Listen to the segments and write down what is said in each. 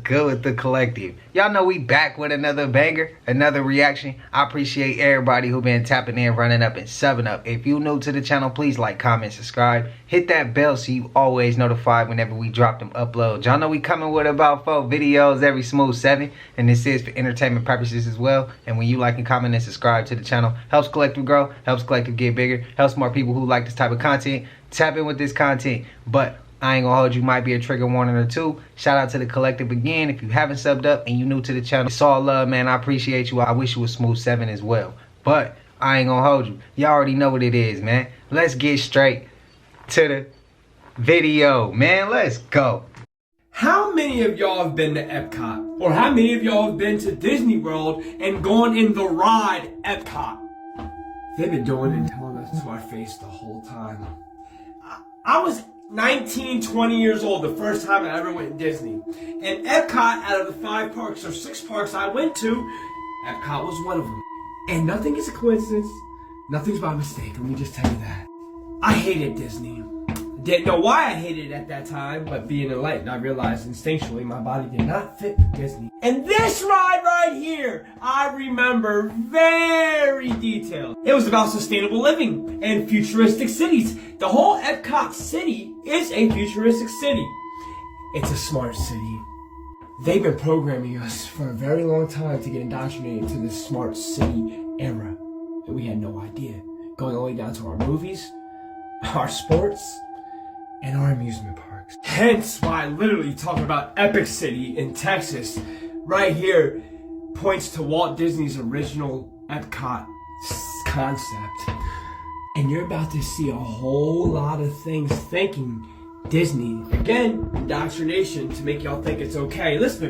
good with the collective? Y'all know we back with another banger, another reaction. I appreciate everybody who been tapping in, running up, and subbing up. If you new to the channel, please like, comment, subscribe. Hit that bell so you always notified whenever we drop them uploads. Y'all know we coming with about 4 videos every smooth 7. And this is for entertainment purposes as well. And when you like and comment and subscribe to the channel, helps collective grow, helps collective get bigger, helps more people who like this type of content tap in with this content. But I ain't gonna hold you, might be a trigger warning or two. Shout out to the collective again. If you haven't subbed up and you new to the channel, it's all love, man. I appreciate you. I wish you was smooth 7 as well. But I ain't gonna hold you. Y'all already know what it is, man. Let's get straight to the video, man. Let's go. How many of y'all have been to Epcot? Or how many of y'all have been to Disney World and gone in the ride Epcot? They've been doing it and telling us to our face the whole time. I was 19, 20 years old the first time I ever went to Disney. And Epcot, out of the 5 parks or 6 parks I went to, Epcot was one of them. And nothing is a coincidence. Nothing's by mistake, let me just tell you that. I hated Disney. Didn't know why I hated it at that time, but being enlightened, I realized instinctually my body did not fit with Disney. And this ride right here, I remember very detailed. It was about sustainable living and futuristic cities. The whole Epcot city is a futuristic city. It's a smart city. They've been programming us for a very long time to get indoctrinated to this smart city era. And we had no idea. Going all the way down to our movies, our sports, and our amusement parks. Hence why I literally talk about Epic City in Texas right here points to Walt Disney's original Epcot concept. And you're about to see a whole lot of things thanking Disney. Again, indoctrination to make y'all think it's okay. Listen,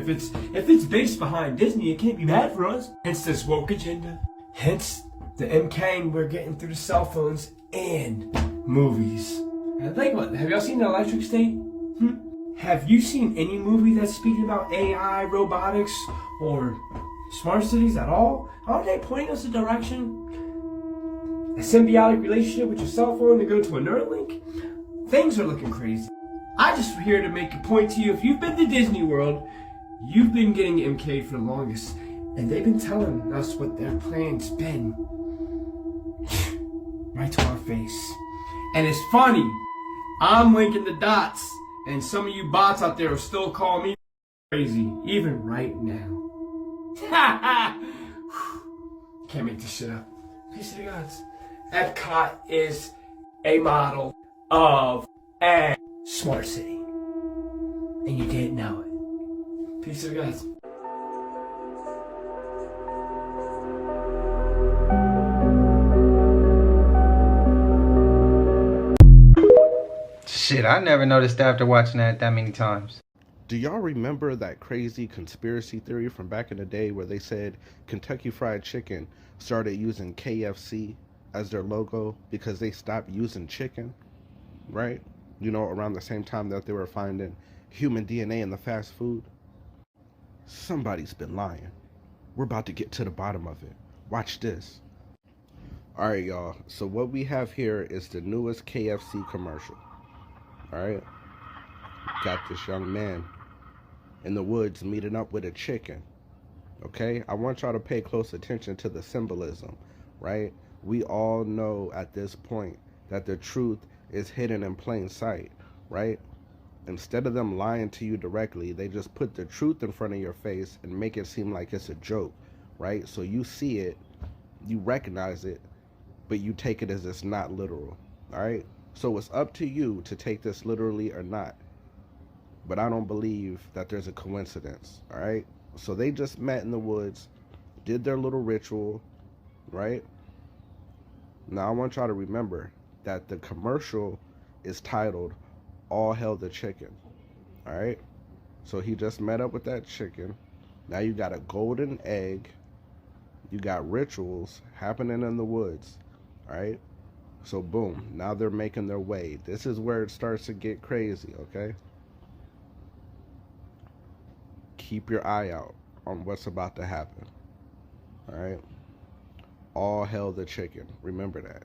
if it's based behind Disney, it can't be bad for us. Hence this woke agenda. Hence the MK we're getting through the cell phones and movies. And think about it. Have y'all seen The Electric State? Have you seen any movie that's speaking about AI, robotics, or smart cities at all? Aren't they pointing us a direction? A symbiotic relationship with your cell phone to go to a Neuralink? Things are looking crazy. I just here to make a point to you. If you've been to Disney World, you've been getting MK'd for the longest. And they've been telling us what their plan's been. Right to our face. And it's funny, I'm linking the dots, and some of you bots out there will still call me crazy, even right now. Can't make this shit up. Peace to the gods. Epcot is a model of a smart city. And you didn't know it. Peace to the gods. Shit, I never noticed after watching that many times. Do y'all remember that crazy conspiracy theory from back in the day where they said Kentucky Fried Chicken started using KFC as their logo because they stopped using chicken, right? You know, around the same time that they were finding human DNA in the fast food? Somebody's been lying. We're about to get to the bottom of it. Watch this. Alright, y'all. So what we have here is the newest KFC commercial. Alright, got this young man in the woods meeting up with a chicken. Okay, I want y'all to pay close attention to the symbolism, right? We all know at this point that the truth is hidden in plain sight, right? Instead of them lying to you directly, they just put the truth in front of your face and make it seem like it's a joke, right? So you see it, you recognize it, but you take it as it's not literal, alright? So it's up to you to take this literally or not. But I don't believe that there's a coincidence, all right? So they just met in the woods, did their little ritual, right? Now I want y'all to remember that the commercial is titled All Hail the Chicken, all right? So he just met up with that chicken. Now you got a golden egg. You got rituals happening in the woods, all right? So boom, now they're making their way. This is where it starts to get crazy, okay? Keep your eye out on what's about to happen, all right? All hail the chicken. Remember that.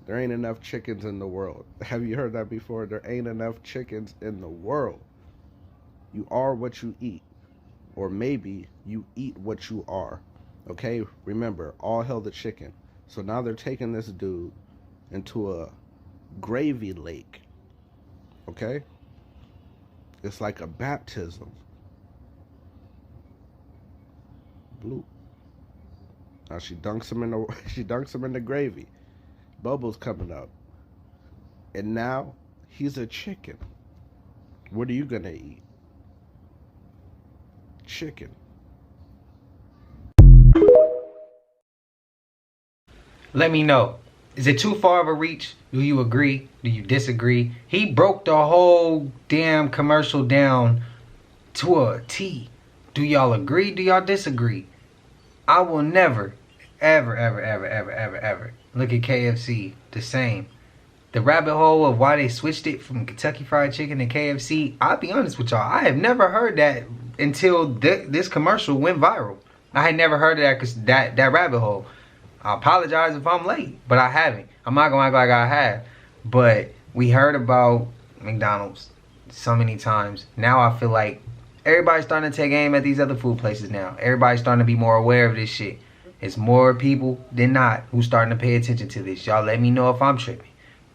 There ain't enough chickens in the world. Have you heard that before? There ain't enough chickens in the world. You are what you eat. Or maybe you eat what you are. Okay? Remember, all hell the chicken. So now they're taking this dude into a gravy lake. Okay? It's like a baptism. Blue. Now she dunks him in the gravy. Bubbles coming up. And now he's a chicken. What are you gonna eat? Chicken. Let me know. Is it too far of a reach? Do you agree? Do you disagree? He broke the whole damn commercial down to a T. Do y'all agree? Do y'all disagree? I will never, ever look at KFC the same. The rabbit hole of why they switched it from Kentucky Fried Chicken to KFC, I'll be honest with y'all, I have never heard that until this commercial went viral. I had never heard of that because that rabbit hole. I apologize if I'm late, but I haven't. I'm not gonna act like I have. But we heard about McDonald's so many times. Now I feel like everybody's starting to take aim at these other food places now. Everybody's starting to be more aware of this shit. It's more people than not who's starting to pay attention to this. Y'all let me know if I'm tripping.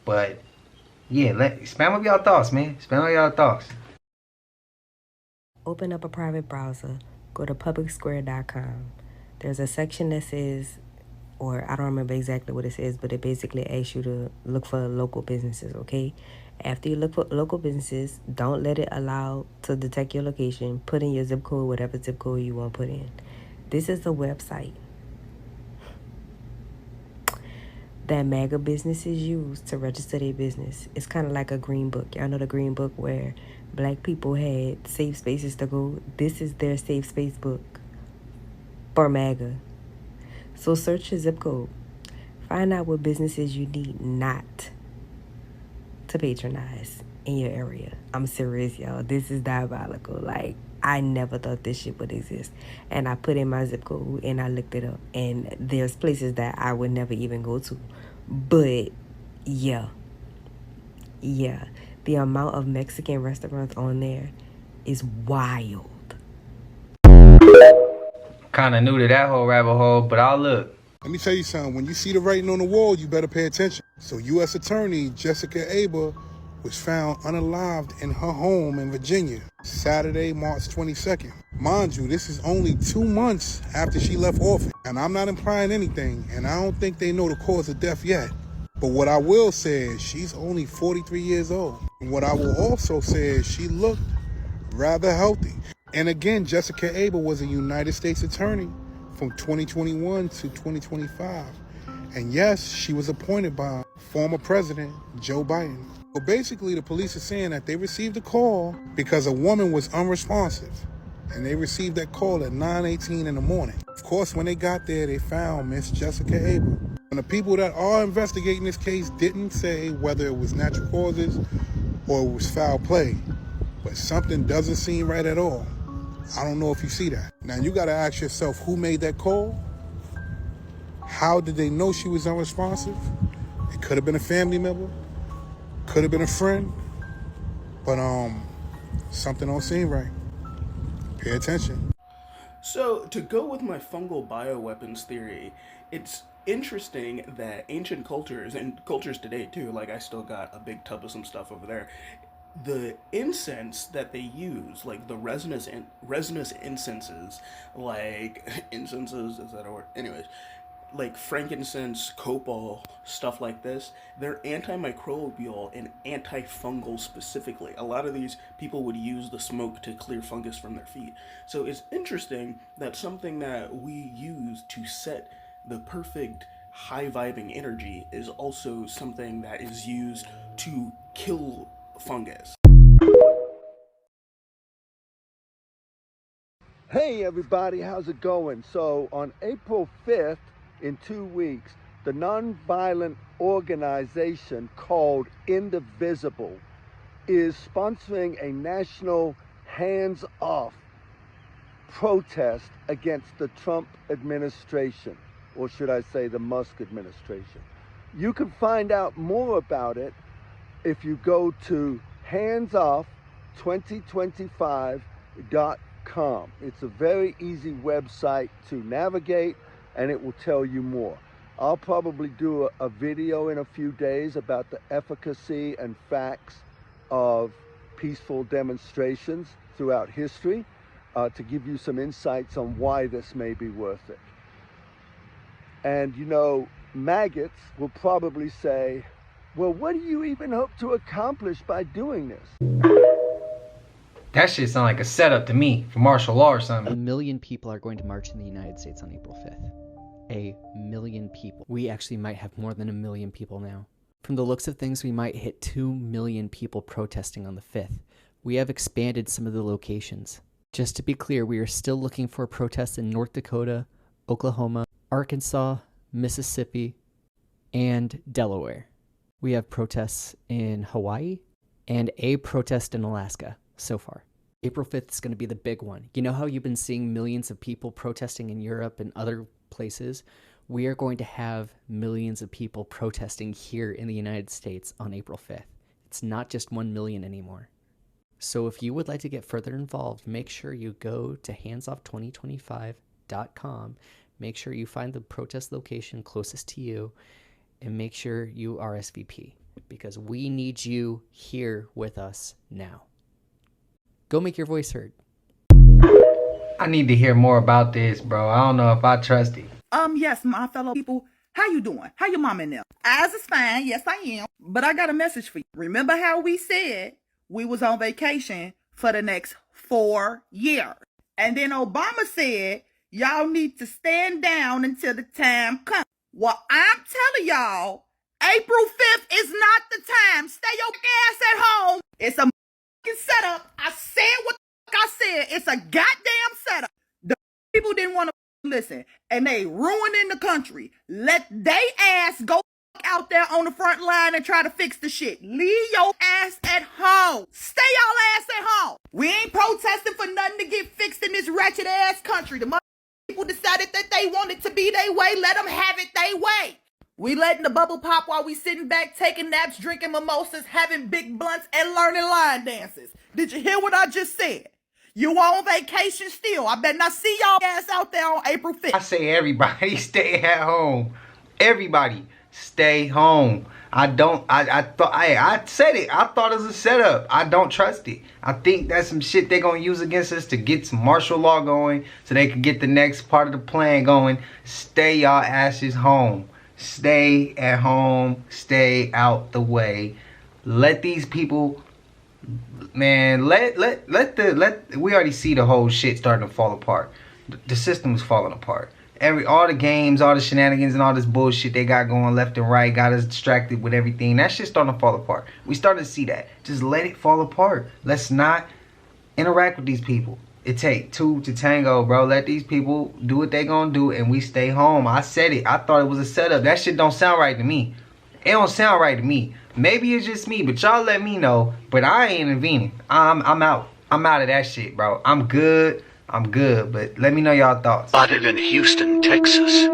But yeah, spam up y'all thoughts, man. Spam up y'all thoughts. Open up a private browser. Go to publicsquare.com. There's a section that says, or I don't remember exactly what it says, but it basically asks you to look for local businesses, okay? After you look for local businesses, don't let it allow to detect your location. Put in your zip code, whatever zip code you want to put in. This is the website that MAGA businesses use to register their business. It's kind of like a green book. Y'all know the green book where black people had safe spaces to go? This is their safe space book for MAGA. So search your zip code. Find out what businesses you need not to patronize in your area. I'm serious, y'all. This is diabolical. Like, I never thought this shit would exist. And I put in my zip code and I looked it up. And there's places that I would never even go to. But, yeah. The amount of Mexican restaurants on there is wild. Kind of new to that whole rabbit hole, but I'll look. Let me tell you something. When you see the writing on the wall, you better pay attention. So U.S. Attorney Jessica Aba was found unalived in her home in Virginia, Saturday, March 22nd. Mind you, this is only 2 months after she left office. And I'm not implying anything, and I don't think they know the cause of death yet. But what I will say is she's only 43 years old. And what I will also say is she looked rather healthy. And again, Jessica Aba was a United States attorney from 2021 to 2025. And yes, she was appointed by former President Joe Biden. But basically, the police are saying that they received a call because a woman was unresponsive. And they received that call at 9:18 in the morning. Of course, when they got there, they found Miss Jessica Aba. And the people that are investigating this case didn't say whether it was natural causes or it was foul play. But something doesn't seem right at all. I don't know if you see that. Now, you got to ask yourself, who made that call? How did they know she was unresponsive? It could have been a family member. Could have been a friend. But something don't seem right. Pay attention. So, to go with my fungal bioweapons theory, it's interesting that ancient cultures, and cultures today too, like I still got a big tub of some stuff over there, the incense that they use, like the resinous incenses, like incenses, is that a word? Anyways, like frankincense, copal, stuff like this, they're antimicrobial and antifungal specifically. A lot of these people would use the smoke to clear fungus from their feet. So it's interesting that something that we use to set the perfect high vibing energy is also something that is used to kill fungus. Hey everybody, how's it going? So on April 5th, in 2 weeks, the nonviolent organization called Indivisible is sponsoring a national hands-off protest against the Trump administration, or should I say the Musk administration. You can find out more about it if you go to handsoff, 2025.com. It's a very easy website to navigate, and it will tell you more. I'll probably do a video in a few days about the efficacy and facts of peaceful demonstrations throughout history to give you some insights on why this may be worth it. And you know, maggots will probably say, well, what do you even hope to accomplish by doing this? That shit sound like a setup to me for martial law or something. 1 million people are going to march in the United States on April 5th. 1 million people. We actually might have more than 1 million people now. From the looks of things, we might hit 2 million people protesting on the 5th. We have expanded some of the locations. Just to be clear, we are still looking for protests in North Dakota, Oklahoma, Arkansas, Mississippi, and Delaware. We have protests in Hawaii and a protest in Alaska so far. April 5th is going to be the big one. You know how you've been seeing millions of people protesting in Europe and other places? We are going to have millions of people protesting here in the United States on April 5th. It's not just 1 million anymore. So if you would like to get further involved, make sure you go to handsoff2025.com. Make sure you find the protest location closest to you, and make sure you RSVP, because we need you here with us now. Go make your voice heard. I need to hear more about this, bro. I don't know if I trust it. Yes, my fellow people, how you doing? How your mom and them? Eyes is fine, yes I am. But I got a message for you. Remember how we said we was on vacation for the next 4 years? And then Obama said, y'all need to stand down until the time comes. Well, I'm telling y'all, April 5th is not the time. Stay your ass at home. It's a setup. I said what I said. It's a goddamn setup. The people didn't want to listen, and they ruining the country. Let they ass go out there on the front line and try to fix the shit. Leave your ass at home. Stay y'all ass at home. We ain't protesting for nothing to get fixed in this wretched ass country. The people decided that they wanted to be their way. Let them have it their way. We letting the bubble pop while we sitting back, taking naps, drinking mimosas, having big blunts, and learning line dances. Did you hear what I just said? You on vacation still. I better not see y'all ass out there on April 5th. I say everybody stay at home. Everybody stay home. I said it. I thought it was a setup. I don't trust it. I think that's some shit they're going to use against us to get some martial law going so they can get the next part of the plan going. Stay y'all asses home. Stay at home. Stay out the way. Let these people, man, we already see the whole shit starting to fall apart. The system is falling apart. All the games, all the shenanigans, and all this bullshit they got going left and right got us distracted with everything. That shit's starting to fall apart. We starting to see that. Just let it fall apart. Let's not interact with these people. It take two to tango, bro. Let these people do what they gonna do, and we stay home. I said it. I thought it was a setup. That shit don't sound right to me. It don't sound right to me. Maybe it's just me, but y'all let me know. But I ain't intervening. I'm out. I'm out of that shit, bro. I'm good. I'm good, but let me know y'all thoughts. I live in Houston, Texas.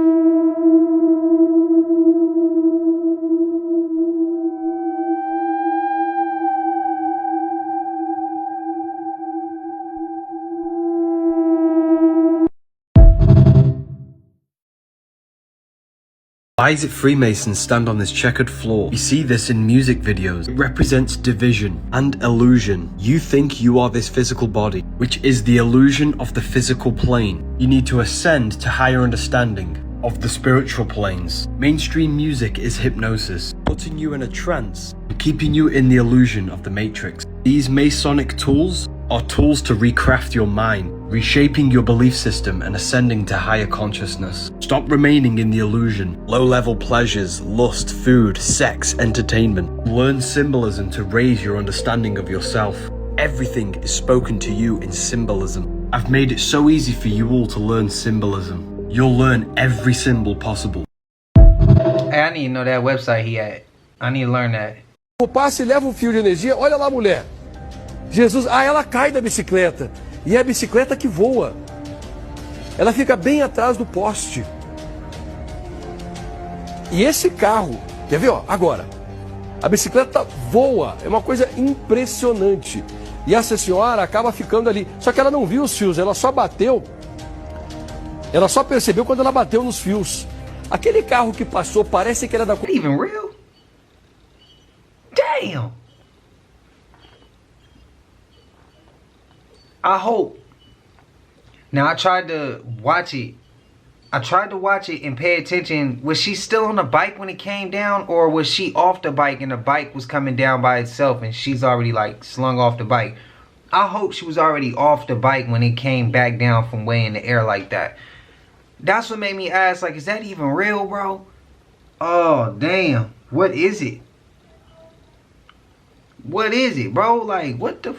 Why is it Freemasons stand on this checkered floor? You see this in music videos. It represents division and illusion. You think you are this physical body, which is the illusion of the physical plane. You need to ascend to higher understanding of the spiritual planes. Mainstream music is hypnosis, putting you in a trance and keeping you in the illusion of the matrix. These Masonic tools are tools to recraft your mind, reshaping your belief system and ascending to higher consciousness. Stop remaining in the illusion. Low-level pleasures, lust, food, sex, entertainment. Learn symbolism to raise your understanding of yourself. Everything is spoken to you in symbolism. I've made it so easy for you all to learn symbolism. You'll learn every symbol possible. Hey, I need to know that website he had. I need to learn that. O passe leva um fio de energia. Olha lá, mulher. Jesus, ela cai da bicicleta. E é a bicicleta que voa. Ela fica bem atrás do poste. E esse carro, quer ver, ó, agora. A bicicleta voa, é uma coisa impressionante. E essa senhora acaba ficando ali. Só que ela não viu os fios, ela só bateu. Ela só percebeu quando ela bateu nos fios. Aquele carro que passou parece que era da... Even real? Damn! I hope. Now I tried to watch it. And pay attention. Was she still on the bike when it came down? Or was she off the bike and the bike was coming down by itself and she's already like slung off the bike? I hope she was already off the bike when it came back down from way in the air like that. That's what made me ask, like, is that even real, bro? Oh, damn. What is it? What is it, bro? Like, what the...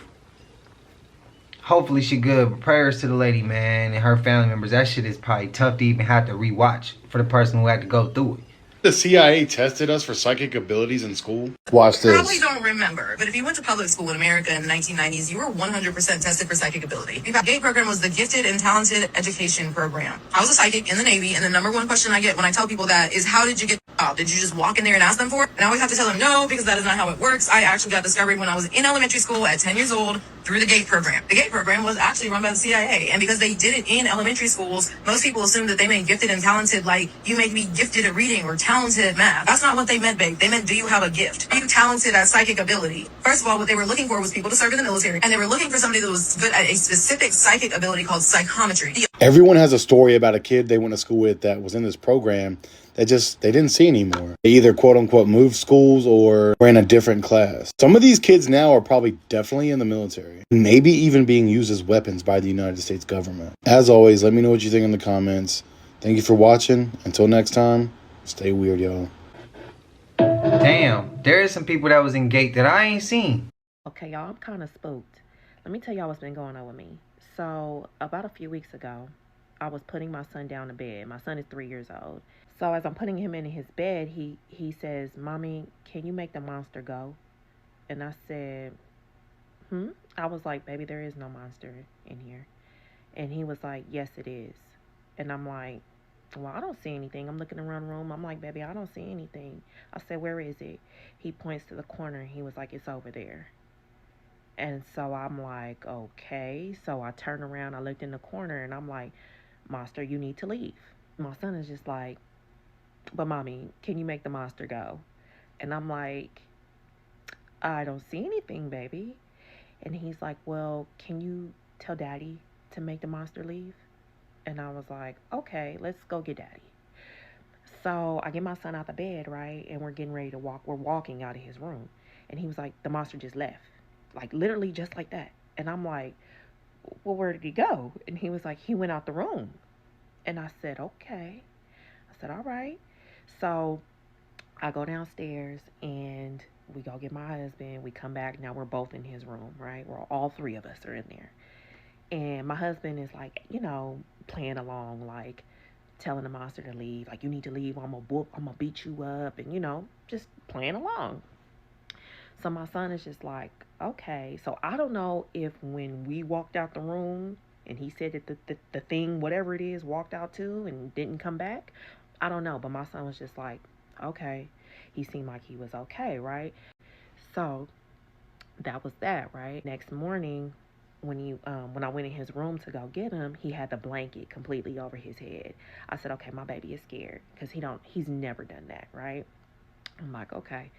Hopefully she good. But prayers to the lady, man, and her family members. That shit is probably tough to even have to rewatch for the person who had to go through it. The CIA tested us for psychic abilities in school. Watch this. You probably don't remember, but if you went to public school in America in the 1990s, you were 100% tested for psychic ability. The GATE program was the Gifted and Talented Education Program. I was a psychic in the Navy, and the number one question I get when I tell people that is, how did you get the job? Did you just walk in there and ask them for it? And I always have to tell them no, because that is not how it works. I actually got discovered when I was in elementary school at 10 years old through the GATE program. The GATE program was actually run by the CIA, and because they did it in elementary schools, most people assumed that they meant gifted and talented, like you may be gifted at reading or talented at math. That's not what they meant, babe. They meant, do you have a gift? Are you talented at psychic ability? First of all, what they were looking for was people to serve in the military, and they were looking for somebody that was good at a specific psychic ability called psychometry. Everyone has a story about a kid they went to school with that was in this program that they didn't see anymore. They either quote unquote moved schools or were in a different class. Some of these kids now are probably definitely in the military, maybe even being used as weapons by the United States government. As always, let me know what you think in the comments. Thank you for watching. Until next time, stay weird, y'all. Damn, there is some people that was in GATE that I ain't seen. Okay, y'all, I'm kind of spooked. Let me tell y'all what's been going on with me. So, about a few weeks ago, I was putting my son down to bed. My son is 3 years old. So, as I'm putting him in his bed, he says, "Mommy, can you make the monster go?" And I said, I was like, "Baby, there is no monster in here." And he was like, "Yes, it is." And I'm like, "Well, I don't see anything." I'm looking around the room. I'm like, "Baby, I don't see anything." I said, "Where is it?" He points to the corner. And he was like, "It's over there." And so I'm like, okay. So I turned around. I looked in the corner. And I'm like, "Monster, you need to leave." My son is just like, "But Mommy, can you make the monster go?" And I'm like, "I don't see anything, baby." And he's like, "Well, can you tell Daddy to make the monster leave?" And I was like, "Okay, let's go get Daddy." So I get my son out the bed, right? And we're getting ready to walk. We're walking out of his room. And he was like, "The monster just left." Like, literally just like that. And I'm like, "Well, where did he go?" And he was like, "He went out the room." And I said, "Okay." I said, "All right." So I go downstairs and we go get my husband. We come back. Now we're both in his room, right? We're all three of us are in there. And my husband is like, playing along, like telling the monster to leave. Like, "You need to leave. I'm going to beat you up." And, just playing along. So my son is just like, okay. So I don't know if when we walked out the room and he said that the thing, whatever it is, walked out too and didn't come back. I don't know. But my son was just like, okay. He seemed like he was okay, right? So that was that, right? Next morning, when I went in his room to go get him, he had the blanket completely over his head. I said, "Okay, my baby is scared," because he's never done that, right? I'm like, okay.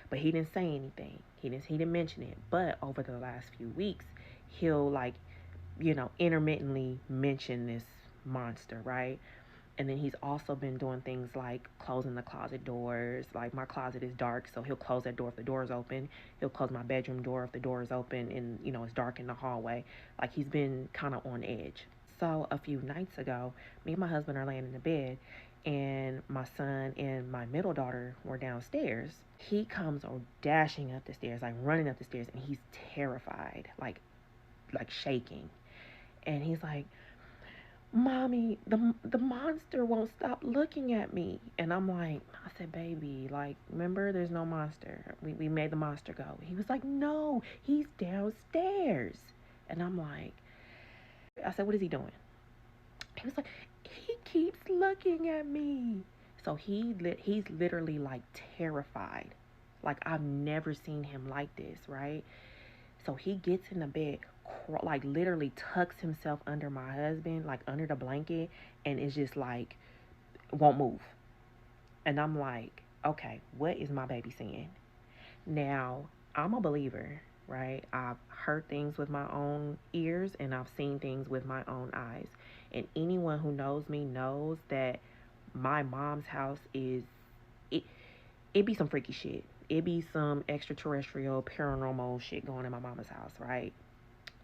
But he didn't say anything. He didn't mention it. But over the last few weeks, he'll intermittently mention this monster, right? And then he's also been doing things like closing the closet doors. Like, my closet is dark, so he'll close that door if the door is open. He'll close my bedroom door if the door is open and, it's dark in the hallway. Like, he's been kind of on edge. So a few nights ago, me and my husband are laying in the bed, and my son and my middle daughter were downstairs. He comes dashing up the stairs, like running up the stairs, and he's terrified, like shaking. And he's like, "Mommy, the monster won't stop looking at me." And I'm like, I said, "Baby, like, remember, there's no monster. We made the monster go." He was like, "No, he's downstairs." And I'm like, I said, "What is he doing?" He was like, "He keeps looking at me." So he's literally like terrified. Like, I've never seen him like this, right? So he gets in the bed, like literally tucks himself under my husband, like under the blanket, and is just like, won't move. And I'm like, okay, what is my baby seeing? Now, I'm a believer, right? I've heard things with my own ears and I've seen things with my own eyes. And anyone who knows me knows that my mom's house is, it be some freaky shit. It be some extraterrestrial, paranormal shit going in my mama's house, right?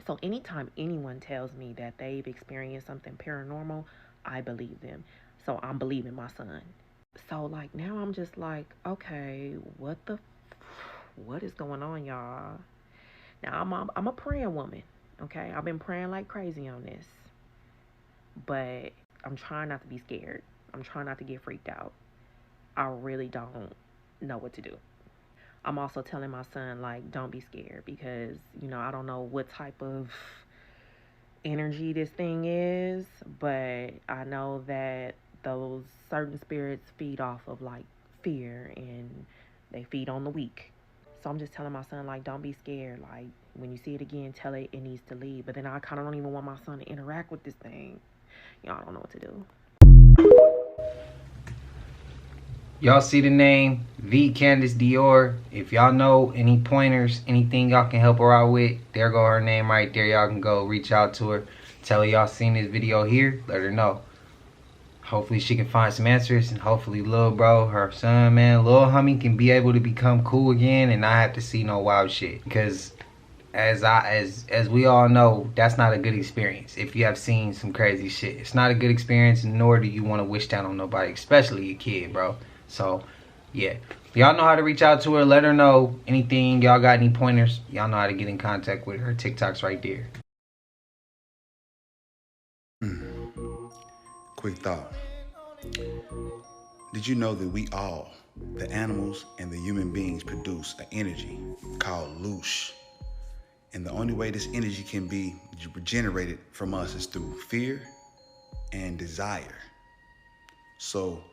So anytime anyone tells me that they've experienced something paranormal, I believe them. So I'm believing my son. So like now I'm just like, okay, what is going on, y'all? Now I'm a praying woman, okay? I've been praying like crazy on this. But I'm trying not to be scared. I'm trying not to get freaked out. I really don't know what to do. I'm also telling my son, like, don't be scared because, you know, I don't know what type of energy this thing is, but I know that those certain spirits feed off of, like, fear and they feed on the weak. So I'm just telling my son, like, don't be scared. Like, when you see it again, tell it needs to leave. But then I kind of don't even want my son to interact with this thing. Y'all don't know what to do. Y'all see the name V Candace Dior. If y'all know any pointers, anything y'all can help her out with, there go her name right there. Y'all can go reach out to her, tell her y'all seen this video here, let her know. Hopefully she can find some answers, and hopefully little bro, her son, man, little homie can be able to become cool again and not have to see no wild shit. Because as we all know, that's not a good experience. If you have seen some crazy shit, it's not a good experience, nor do you want to wish that on nobody, especially a kid, bro. So, yeah. Y'all know how to reach out to her. Let her know anything. Y'all got any pointers? Y'all know how to get in contact with her. TikTok's right there. Quick thought. Did you know that we all, the animals and the human beings, produce an energy called Loosh? And the only way this energy can be generated from us is through fear and desire. So,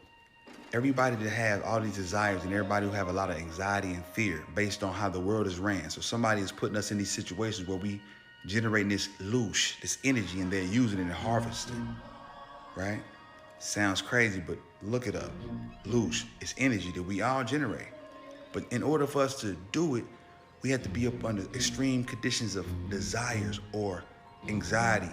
everybody that has all these desires and everybody who have a lot of anxiety and fear based on how the world is ran. So somebody is putting us in these situations where we generating this loosh, this energy, and they're using it and harvesting, right? Sounds crazy, but look it up. Loosh is energy that we all generate. But in order for us to do it, we have to be up under extreme conditions of desires or anxiety,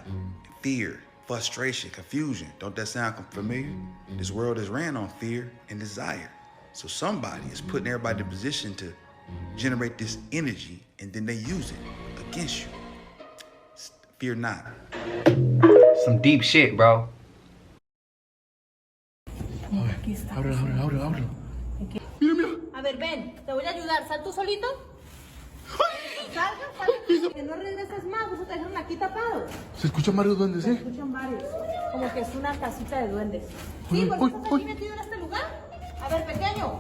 fear, frustration, confusion. Don't that sound familiar? This world is ran on fear and desire. So somebody is putting everybody in a position to generate this energy and then they use it against you. Fear not. Some deep shit, bro. Ábrelo. A ver, ven, te voy a ayudar. ¿Sal tú solito? Salga. Que no regreses más, vos te dejaron aquí tapado. Se escuchan varios duendes, Se escuchan varios. Como que es una casita de duendes. Sí, ¿por qué estás aquí metido en este lugar? A ver, pequeño.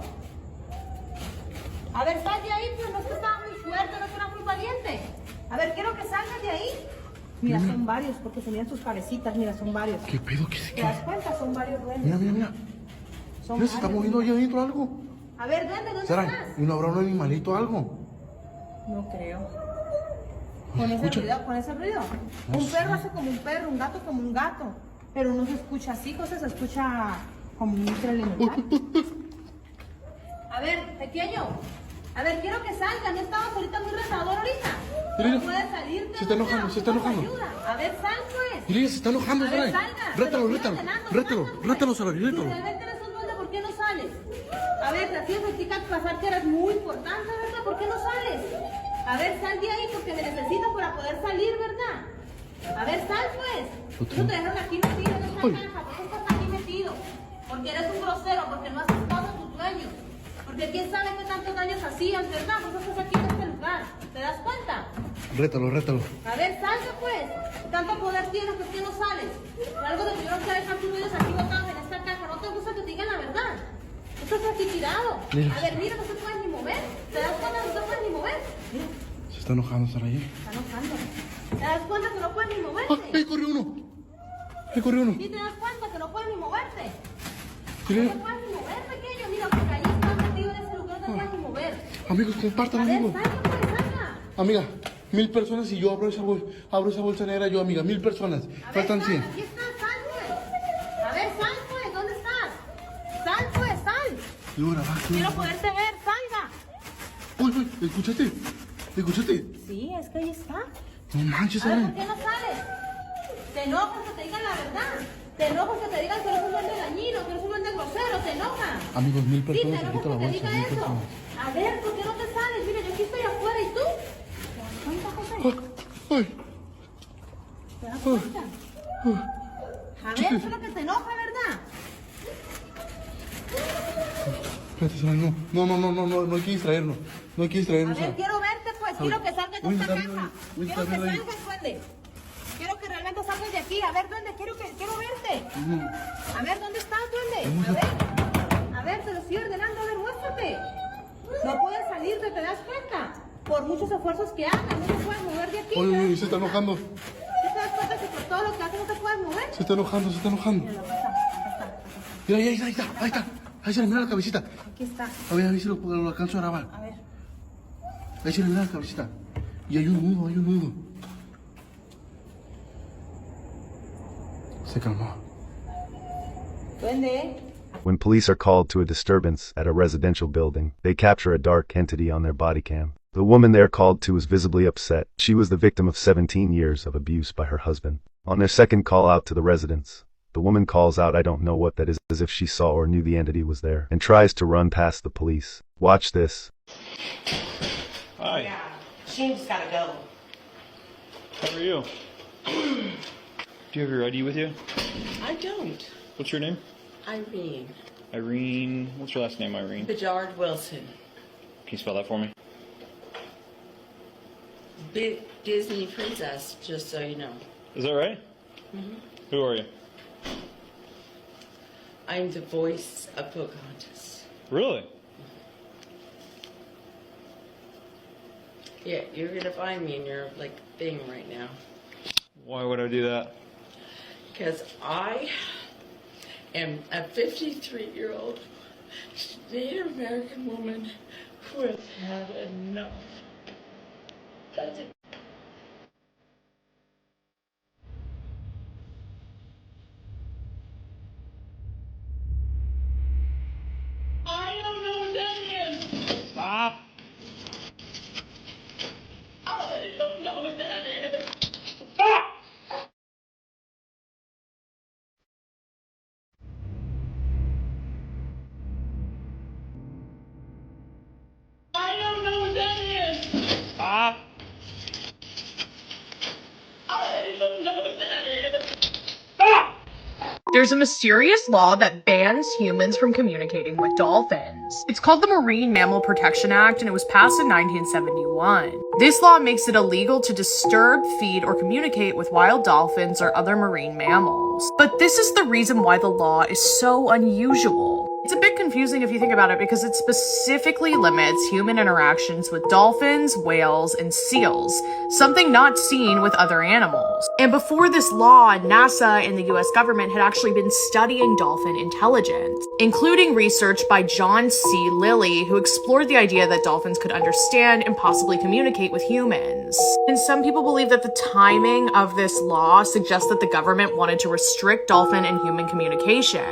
A ver, sal de ahí, pues no es que estaba muy fuerte, no es que era muy valiente. A ver, quiero que salgas de ahí. Mira, son varios, porque se miran sus cabecitas, mira, son varios. ¿Qué pedo? ¿Qué se ¿Te das cuenta? Son varios duendes. Mira. Son Mira, se está moviendo ahí adentro algo. A ver, duende, ¿dónde ¿Será? estás? ¿Y no habrá un animalito o algo? No creo. ¿Con ese ruido? Un perro hace como un perro, un gato como un gato. Pero no se escucha así, José, se escucha como un elemental. A ver, pequeño. A ver, quiero que salgan. ¿No estabas ahorita muy retador ahorita? Mira, no puedes salir. Se está enojando, se está enojando. A ver, sal pues. Mira, se está enojando, A ver, Saray. salga. Rétalo, Saray, Si rétalo. realmente eres un duende, ¿por qué no sales? A ver, te hacía practicar pasar que eres muy importante, ¿verdad? ¿Por qué no sales? A ver, sal de ahí porque me necesito para poder salir, ¿verdad? A ver, sal pues. No te dejaron aquí metido en esta caja. ¿Por qué estás aquí metido? Porque eres un grosero, porque no haces todos tus dueños. Porque quién sabe qué tantos daños hacías, ¿verdad? Vos estás aquí en este lugar. ¿Te das cuenta? Rétalo. A ver, salga pues. Tanto poder tienes, ¿por qué no sales? Algo de que yo no quiero dejar tus dueños aquí botados en esta caja. No te gusta que te digan la verdad. Tú estás aquí tirado. Mira. A ver, mira, no te puedes ni mover. ¿Te das cuenta que no te puedes ni mover? Mira. Se está enojando, Saray. Está enojando. ¿Te das cuenta que no puedes ni moverte? ¡Ahí corrió uno! ¿Sí te das cuenta que no puedes ni moverte? Sí. No te puedes ni mover, pequeño. Mira, porque ahí estás metido en ese lugar, no te puedes ni mover. Amigos, compartan, A ver, amigos. salga, pues, salga. Amiga, 1000 personas y yo abro esa bolsa negra yo, amiga. 1000 personas. Faltan 100. Aquí estás, sal pues. A ver, sal pues, ¿dónde estás? Sal pues, sal. Laura, va. Quiero poderte ver, salga. Uy, ¿escuchaste? ¿Escuchaste? Sí, es que ahí está. No manches, A ver, Ale. ¿por qué no sales? Te enojas que te digan la verdad. Te enojas que te digan que eres un duende dañino, que eres un duende grosero, te enoja. Amigos, 1000 Sí, te personas, enojas quita la que te bolsa, diga 1000 eso. personas. A ver, ¿por qué no te sales? Mira, yo aquí estoy afuera, ¿y tú? ¿Te das cuenta, José? ¿Te das cuenta? A ver, eso es lo que te enoja, ¿verdad? Espérate, Sara, no hay que distraernos. No hay que A distraernos. ver, quiero verte, pues. Quiero que salgas de esta caja. Quiero que también ahí. salgas, duende. Quiero que realmente salgas de aquí. A ver, duende, quiero verte. A ver, ¿dónde estás, duende? A ver, te lo estoy ordenando. A ver, muéstrate. No puedes salirte, ¿te das cuenta? Por muchos esfuerzos que hagas, no te puedes mover de aquí. Oye, se está enojando. ¿Tú te das cuenta que por todo lo que haces no te puedes mover? Se está enojando. Mira, ahí está. Ahí se le mira la cabecita. Aquí está. A ver si lo alcanzo a grabar. A ver. Ahí se le mira la cabecita. Y hay un nudo. Se calmó. Duende. When police are called to a disturbance at a residential building, they capture a dark entity on their body cam. The woman they are called to is visibly upset. She was the victim of 17 years of abuse by her husband. On their second call out to the residents, the woman calls out, "I don't know what that is," as if she saw or knew the entity was there, and tries to run past the police. Watch this. Hi. Yeah, she just gotta go. How are you? Do you have your ID with you? I don't. What's your name? Irene. Irene. What's your last name, Irene? Bajard Wilson. Can you spell that for me? Big Disney princess, just so you know. Is that right? Who are you? I'm the voice of Pocahontas. Really? Yeah, you're gonna find me in your thing right now. Why would I do that? Because I am a 53-year-old Native American woman who has had enough. That's it. I don't know what that is. Stop. I don't know what that is. Stop! I don't know what that is. Stop! I don't know what that is. Stop! There's a mysterious law that bans humans from communicating with dolphins. It's called the Marine Mammal Protection Act, and it was passed in 1971. This law makes it illegal to disturb, feed, or communicate with wild dolphins or other marine mammals. But this is the reason why the law is so unusual. It's a bit confusing if you think about it because it specifically limits human interactions with dolphins, whales, and seals, something not seen with other animals. And before this law, NASA and the US government had actually been studying dolphin intelligence, including research by John C. Lilly, who explored the idea that dolphins could understand and possibly communicate with humans. And some people believe that the timing of this law suggests that the government wanted to restrict dolphin and human communication,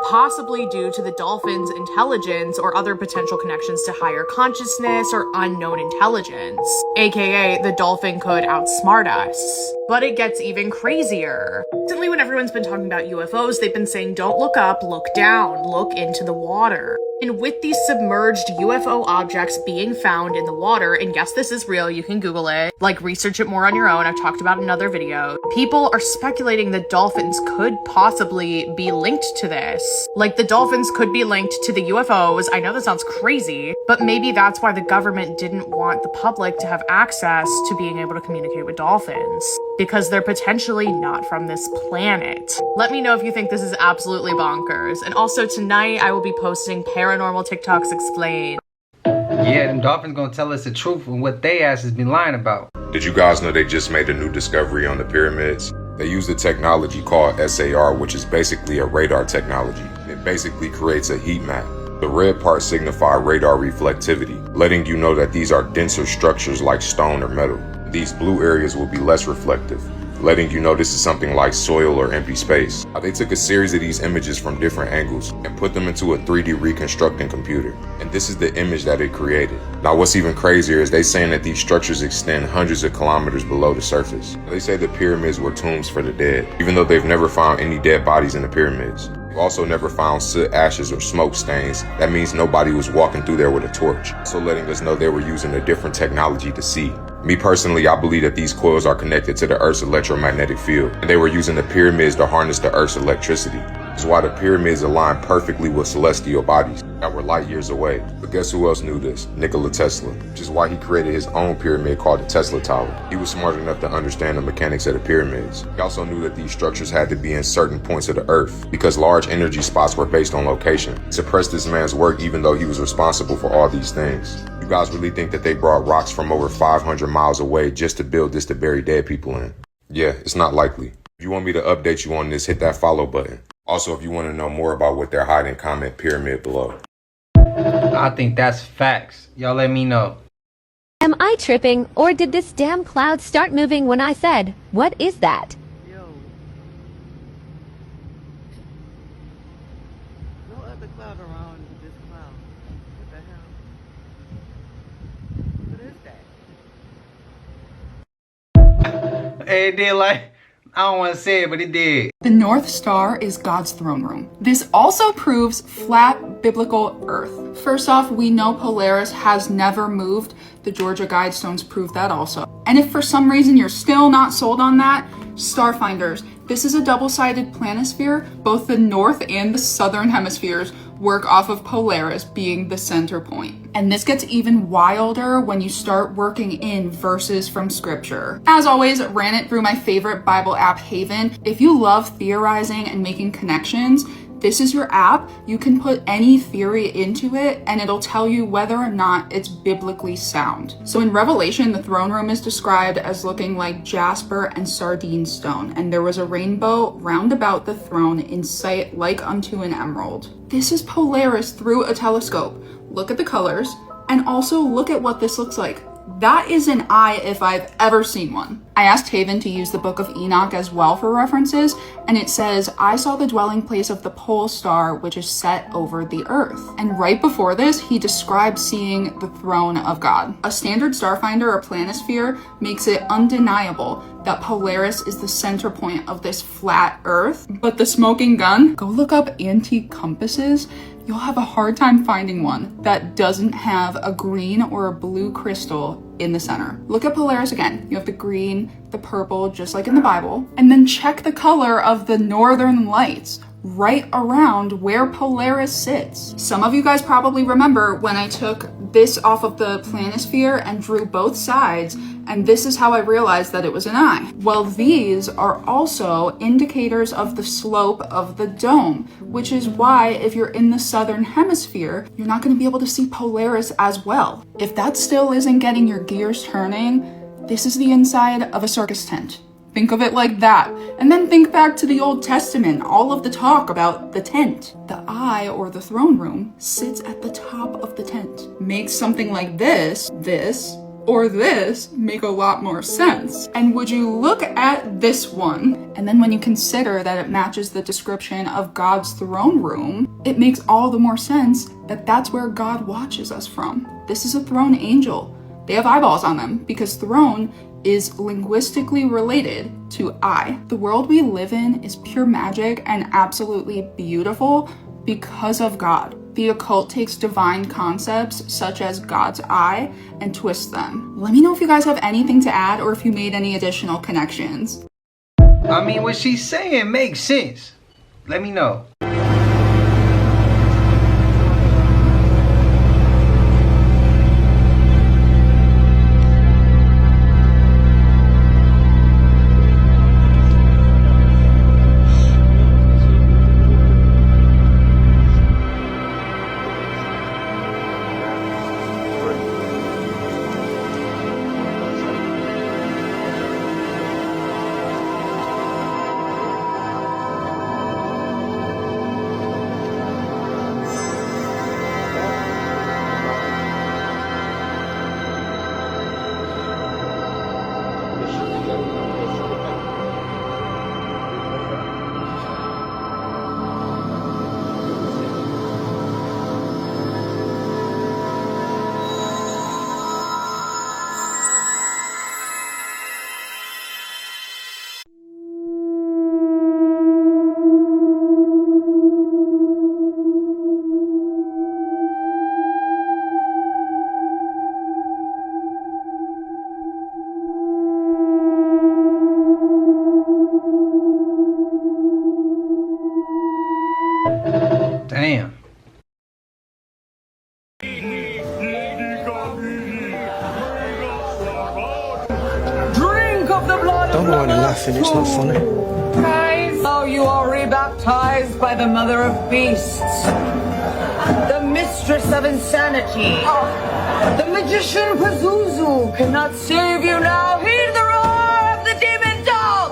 possibly due to the dolphin's intelligence or other potential connections to higher consciousness or unknown intelligence, aka the dolphin could outsmart us. But it gets even crazier. Recently, when everyone's been talking about UFOs, they've been saying don't look up, look down, look into the water. And with these submerged UFO objects being found in the water, and yes, this is real, you can Google it, research it more on your own, I've talked about it in other videos, people are speculating that dolphins could possibly be linked to this. The dolphins could be linked to the UFOs. I know that sounds crazy, but maybe that's why the government didn't want the public to have access to being able to communicate with dolphins, because they're potentially not from this planet. Let me know if you think this is absolutely bonkers. And also tonight, I will be posting Paranormal TikToks Explained. Yeah, them dolphins gonna tell us the truth and what they asses been lying about. Did you guys know they just made a new discovery on the pyramids? They use the technology called SAR, which is basically a radar technology. It basically creates a heat map. The red parts signify radar reflectivity, letting you know that these are denser structures like stone or metal. These blue areas will be less reflective, letting you know this is something like soil or empty space. They took a series of these images from different angles and put them into a 3D reconstructing computer. And this is the image that it created. Now what's even crazier is they saying that these structures extend hundreds of kilometers below the surface. They say the pyramids were tombs for the dead, even though they've never found any dead bodies in the pyramids. They've also never found soot, ashes, or smoke stains. That means nobody was walking through there with a torch. So letting us know they were using a different technology to see. Me personally, I believe that these coils are connected to the Earth's electromagnetic field, and they were using the pyramids to harness the Earth's electricity. This is why the pyramids align perfectly with celestial bodies that were light years away. But guess who else knew this? Nikola Tesla, which is why he created his own pyramid called the Tesla Tower. He was smart enough to understand the mechanics of the pyramids. He also knew that these structures had to be in certain points of the Earth because large energy spots were based on location. He suppressed this man's work even though he was responsible for all these things. You guys really think that they brought rocks from over 500 miles away just to build this to bury dead people in? Yeah, it's not likely. If you want me to update you on this, hit that follow button. Also, if you want to know more about what they're hiding, comment pyramid below. I think that's facts. Y'all let me know. Am I tripping, or did this damn cloud start moving when I said, "What is that?" Yo. No other cloud around this cloud. What the hell? What is that? Hey, it did like, I don't want to say it, but it did. The North Star is God's throne room. This also proves flat biblical Earth. First off, we know Polaris has never moved. The Georgia Guidestones prove that also. And if for some reason you're still not sold on that, Starfinders. This is a double-sided planisphere. Both the north and the southern hemispheres work off of Polaris being the center point. And this gets even wilder when you start working in verses from scripture. As always, ran it through my favorite Bible app, Haven. If you love theorizing and making connections, this is your app. You can put any theory into it and it'll tell you whether or not it's biblically sound. So in Revelation, the throne room is described as looking like jasper and sardine stone, and there was a rainbow round about the throne in sight like unto an emerald. This is Polaris through a telescope. Look at the colors and also look at what this looks like. That is an eye if I've ever seen one. I asked Haven to use the Book of Enoch as well for references, and it says, I saw the dwelling place of the pole star, which is set over the earth. And right before this, he described seeing the throne of God. A standard starfinder or planisphere makes it undeniable that Polaris is the center point of this flat earth. But the smoking gun, go look up antique compasses. You'll have a hard time finding one that doesn't have a green or a blue crystal in the center. Look at Polaris again. You have the green, the purple, just like in the Bible. And then check the color of the northern lights right around where Polaris sits. Some of you guys probably remember when I took this off of the planisphere and drew both sides, and this is how I realized that it was an eye. Well, these are also indicators of the slope of the dome, which is why if you're in the southern hemisphere, you're not going to be able to see Polaris as well. If that still isn't getting your gears turning, this is the inside of a circus tent. Think of it like that. And then think back to the Old Testament, all of the talk about the tent. The eye, or the throne room, sits at the top of the tent. Makes something like this, or this make a lot more sense. And would you look at this one, and then when you consider that it matches the description of God's throne room, it makes all the more sense that that's where God watches us from. This is a throne angel. They have eyeballs on them because throne is linguistically related to eye. The world we live in is pure magic and absolutely beautiful because of God. The occult takes divine concepts such as God's eye and twists them. Let me know if you guys have anything to add or if you made any additional connections. I mean, what she's saying makes sense. Let me know. Damn. Drink of the blood Don't mind laughing, it's not funny. Guys, oh, you are rebaptized by the mother of beasts, the mistress of insanity. The magician Pazuzu cannot save you now. Hear the roar of the demon dog.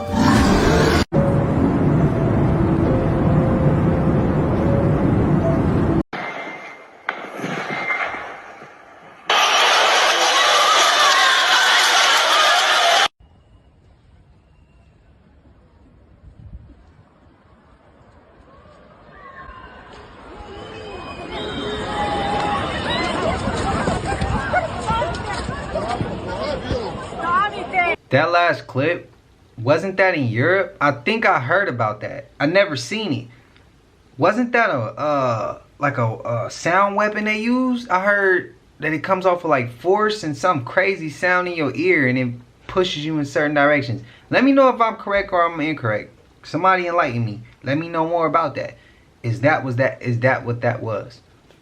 That last clip, wasn't that in Europe? I think I heard about that. I never seen it. Wasn't that a sound weapon they used? I heard that it comes off with like force and some crazy sound in your ear and it pushes you in certain directions. Let me know if I'm correct or I'm incorrect. Somebody enlighten me. Let me know more about that. Is that what that was?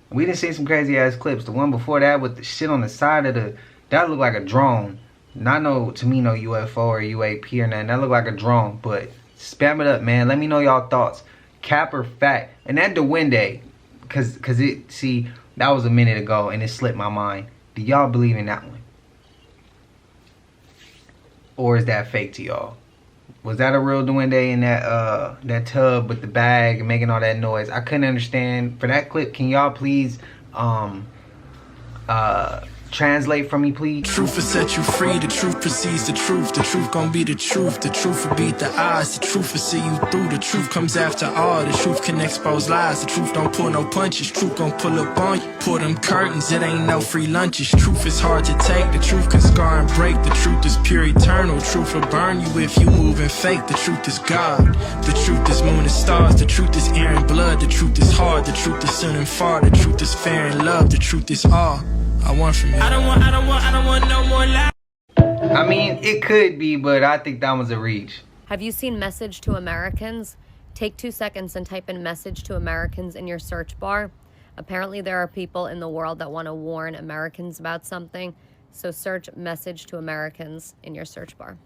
We done seen some crazy ass clips. The one before that with the shit on the side of that looked like a drone. Not to me no UFO or UAP or nothing. That looked like a drone. But spam it up, man. Let me know y'all thoughts. Cap or fact. And that Duende, cause that was a minute ago and it slipped my mind. Do y'all believe in that one? Or is that fake to y'all? Was that a real Duende in that tub with the bag and making all that noise? I couldn't understand. For that clip, can y'all please translate for me, please? Truth will set you free. The truth precedes the truth. The truth gon' be the truth. The truth will beat the odds. The truth will see you through. The truth comes after all. The truth can expose lies. The truth don't pull no punches. Truth gon' pull up on you. Pull them curtains. It ain't no free lunches. Truth is hard to take. The truth can scar and break. The truth is pure eternal. Truth will burn you if you move and fake. The truth is God. The truth is moon and stars. The truth is air and blood. The truth is hard. The truth is soon and far. The truth is fair and love. The truth is all I want from you. I don't want no more lies. I mean, it could be, but I think that was a reach. Have you seen Message to Americans? Take 2 seconds and type in Message to Americans in your search bar. Apparently there are people in the world that want to warn Americans about something. So search Message to Americans in your search bar.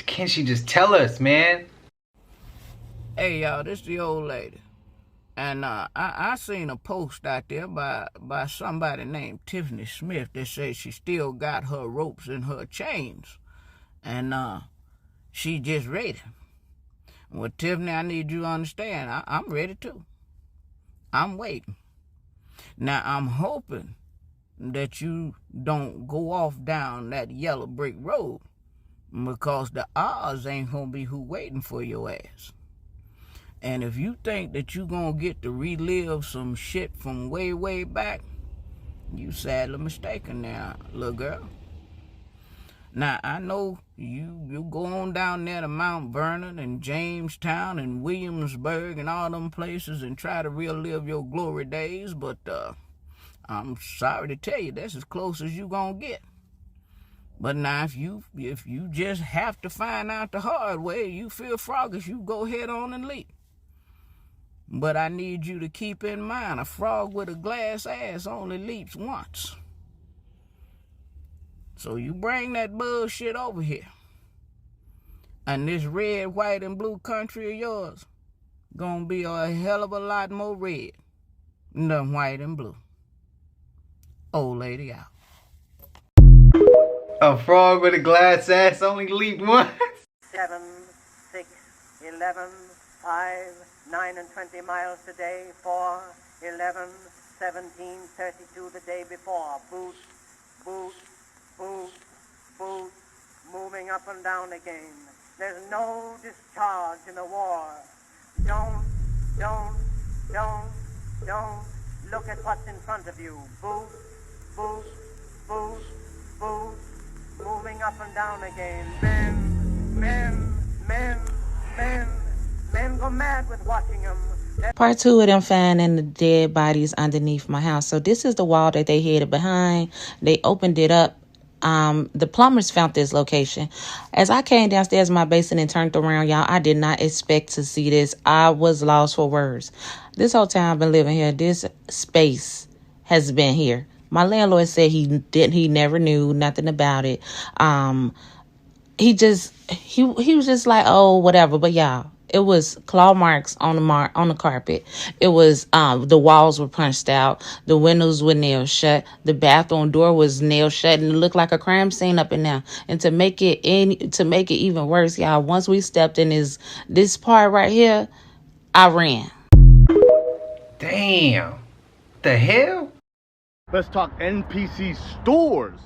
Can't she just tell us, man? Hey, y'all, this is the old lady. And I seen a post out there by somebody named Tiffany Smith that says she still got her ropes and her chains. And she just ready. Well, Tiffany, I need you to understand, I'm ready too. I'm waiting. Now, I'm hoping that you don't go off down that yellow brick road because the odds ain't gonna be who waiting for your ass. And if you think that you gonna get to relive some shit from way, way back, you sadly mistaken now, little girl. Now, I know you go on down there to Mount Vernon and Jamestown and Williamsburg and all them places and try to relive your glory days, but I'm sorry to tell you, that's as close as you gonna get. But now, if you just have to find out the hard way, you feel froggish, you go head on and leap. But I need you to keep in mind, a frog with a glass ass only leaps once. So you bring that bullshit over here. And this red, white, and blue country of yours gonna be a hell of a lot more red than white and blue. Old lady out. A frog with a glass ass only leap once. 7, 6, 11, 5, 9 and 20 miles today, 4, 11, 17, 32 the day before. Boot, boot, boot, boot, moving up and down again. There's no discharge in the war. Don't look at what's in front of you. Boot, boot, boot, boot, moving up and down again. Men go mad with watching them. Part 2 of them finding the dead bodies underneath my house. So this is the wall that they hid behind. They opened it up The plumbers found this location. As I came downstairs in my basement and turned around, y'all, I did not expect to see this. I was lost for words. This whole time I've been living here, this space has been here. My landlord said he never knew nothing about it. He was just like, oh, whatever. But y'all, it was claw marks on the carpet. It was the walls were punched out. The windows were nailed shut. The bathroom door was nailed shut, and it looked like a crime scene up in there. And to make it even worse, y'all, once we stepped in this part right here, I ran. Damn. The hell? Let's talk NPC stores.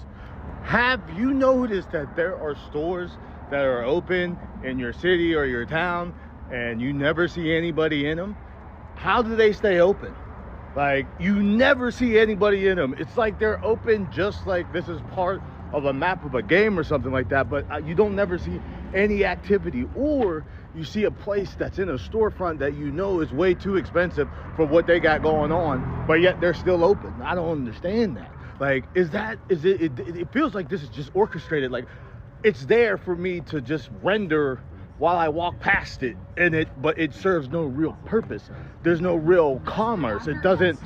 Have you noticed that there are stores that are open in your city or your town and you never see anybody in them? How do they stay open? Like, you never see anybody in them. It's like they're open just like this is part of a map of a game or something like that, but you don't never see any activity. Or you see a place that's in a storefront that you know is way too expensive for what they got going on, but yet they're still open. I don't understand that. Like, it feels like this is just orchestrated. Like, it's there for me to just render while I walk past it, but it serves no real purpose. There's no real commerce. It doesn't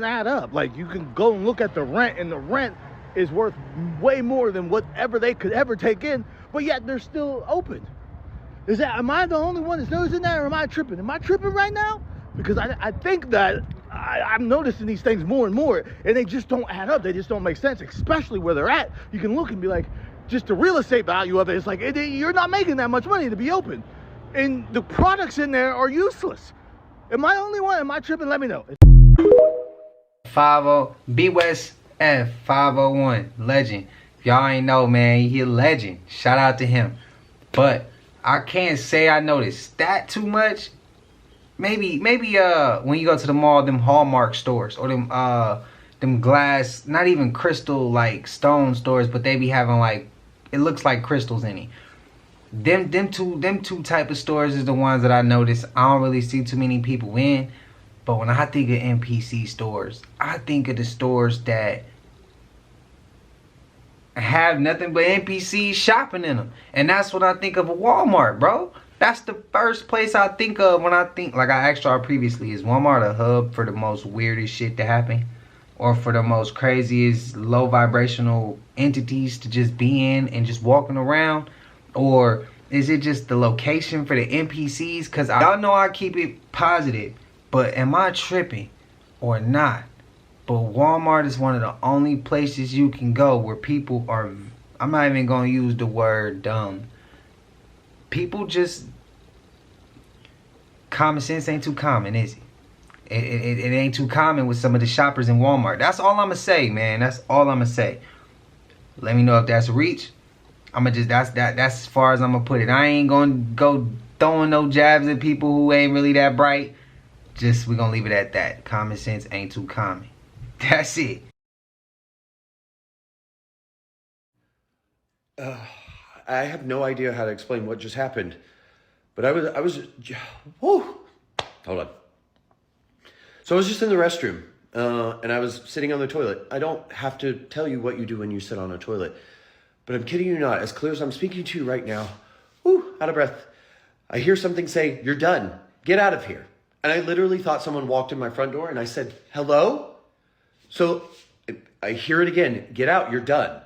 add up. Like, you can go and look at the rent, and the rent is worth way more than whatever they could ever take in, but yet they're still open. Am I the only one that's noticing that, or am I tripping? Am I tripping right now? Because I think that I'm noticing these things more and more, and they just don't add up. They just don't make sense, especially where they're at. You can look and be like, just the real estate value of it, it's like, you're not making that much money to be open. And the products in there are useless. Am I the only one? Am I tripping? Let me know. 50 B West F 501 legend. If y'all ain't know, man, he a legend. Shout out to him. But I can't say I noticed that too much. Maybe when you go to the mall, them Hallmark stores, or them glass, not even crystal like stone stores, but they be having like, it looks like crystals in it. Them two type of stores is the ones that I notice I don't really see too many people in. But when I think of NPC stores, I think of the stores that have nothing but NPCs shopping in them. And that's what I think of a Walmart, bro. That's the first place I think of when I think, like I asked y'all previously, is Walmart a hub for the most weirdest shit to happen? Or for the most craziest low vibrational entities to just be in and just walking around? Or is it just the location for the NPCs? Because y'all know I keep it positive. But am I tripping or not? But Walmart is one of the only places you can go where people are, I'm not even going to use the word dumb. People just, common sense ain't too common, is it? It ain't too common with some of the shoppers in Walmart. That's all I'm going to say, man. That's all I'm going to say. Let me know if that's a reach. That's as far as I'm going to put it. I ain't going to go throwing no jabs at people who ain't really that bright. Just, we're going to leave it at that. Common sense ain't too common. That's it. I have no idea how to explain what just happened. But I was, whoa. Hold on. So I was just in the restroom, and I was sitting on the toilet. I don't have to tell you what you do when you sit on a toilet. But I'm kidding you not. As clear as I'm speaking to you right now, out of breath, I hear something say, "You're done. Get out of here." And I literally thought someone walked in my front door, and I said, "Hello?" So I hear it again. "Get out. You're done."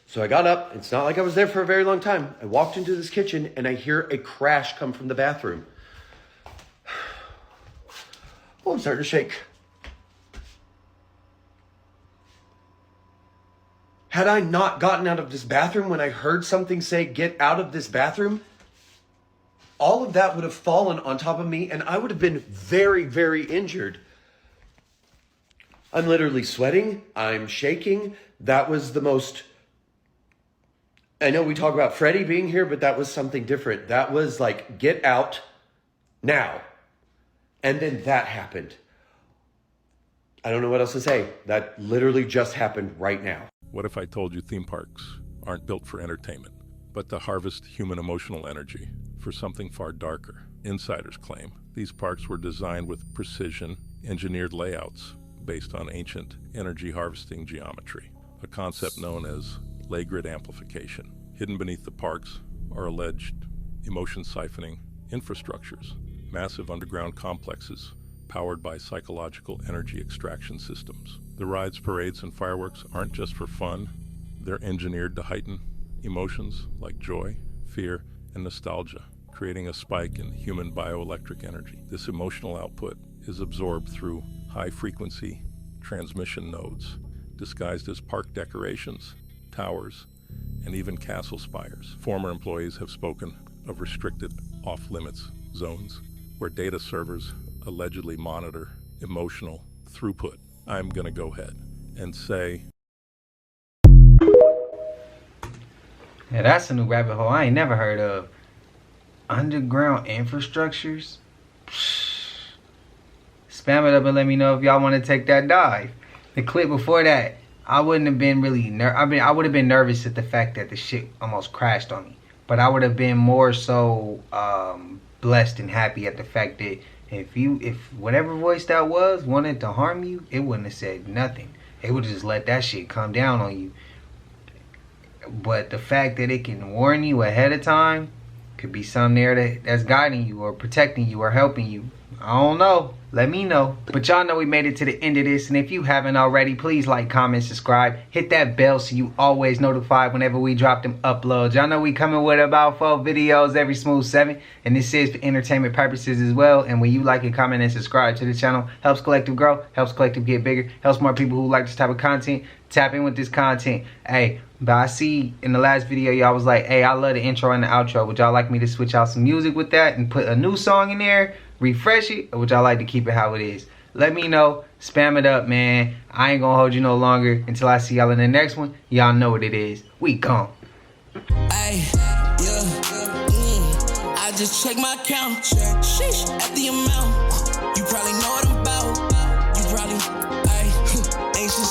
So I got up. It's not like I was there for a very long time. I walked into this kitchen, and I hear a crash come from the bathroom. Oh, I'm starting to shake. Had I not gotten out of this bathroom when I heard something say, "Get out of this bathroom," all of that would have fallen on top of me, and I would have been very, very injured. I'm literally sweating. I'm shaking. That was the most... I know we talk about Freddie being here, but that was something different. That was like, get out now. And then that happened. I don't know what else to say. That literally just happened right now. What if I told you theme parks aren't built for entertainment, but to harvest human emotional energy for something far darker? Insiders claim these parks were designed with precision, engineered layouts, based on ancient energy harvesting geometry, a concept known as ley grid amplification. Hidden beneath the parks are alleged emotion siphoning infrastructures, massive underground complexes powered by psychological energy extraction systems. The rides, parades, and fireworks aren't just for fun. They're engineered to heighten emotions like joy, fear, and nostalgia, creating a spike in human bioelectric energy. This emotional output is absorbed through high-frequency transmission nodes, disguised as park decorations, towers, and even castle spires. Former employees have spoken of restricted off-limits zones where data servers allegedly monitor emotional throughput. I'm gonna go ahead and say, yeah, that's a new rabbit hole I ain't never heard of. Underground infrastructures? Spam it up and let me know if y'all want to take that dive. The clip before that, I wouldn't have been really I would have been nervous at the fact that the shit almost crashed on me. But I would have been more so blessed and happy at the fact that if whatever voice that was wanted to harm you, it wouldn't have said nothing. It would just let that shit come down on you. But the fact that it can warn you ahead of time could be something there that's guiding you or protecting you or helping you. I don't know. Let me know. But y'all know we made it to the end of this. And if you haven't already, please like, comment, subscribe. Hit that bell so you always notified whenever we drop them uploads. Y'all know we coming with about 4 videos every smooth 7. And this is for entertainment purposes as well. And when you like and comment and subscribe to the channel, helps Collective grow, helps Collective get bigger, helps more people who like this type of content tap in with this content. Hey, but I see in the last video y'all was like, hey, I love the intro and the outro. Would y'all like me to switch out some music with that and put a new song in there? Refresh it, or would y'all like to keep it how it is? Let me know. Spam it up, man. I ain't gonna hold you no longer until I see y'all in the next one. Y'all know what it is. We gone. Ay, yeah, I just check my account. Sheesh, at the amount. You probably know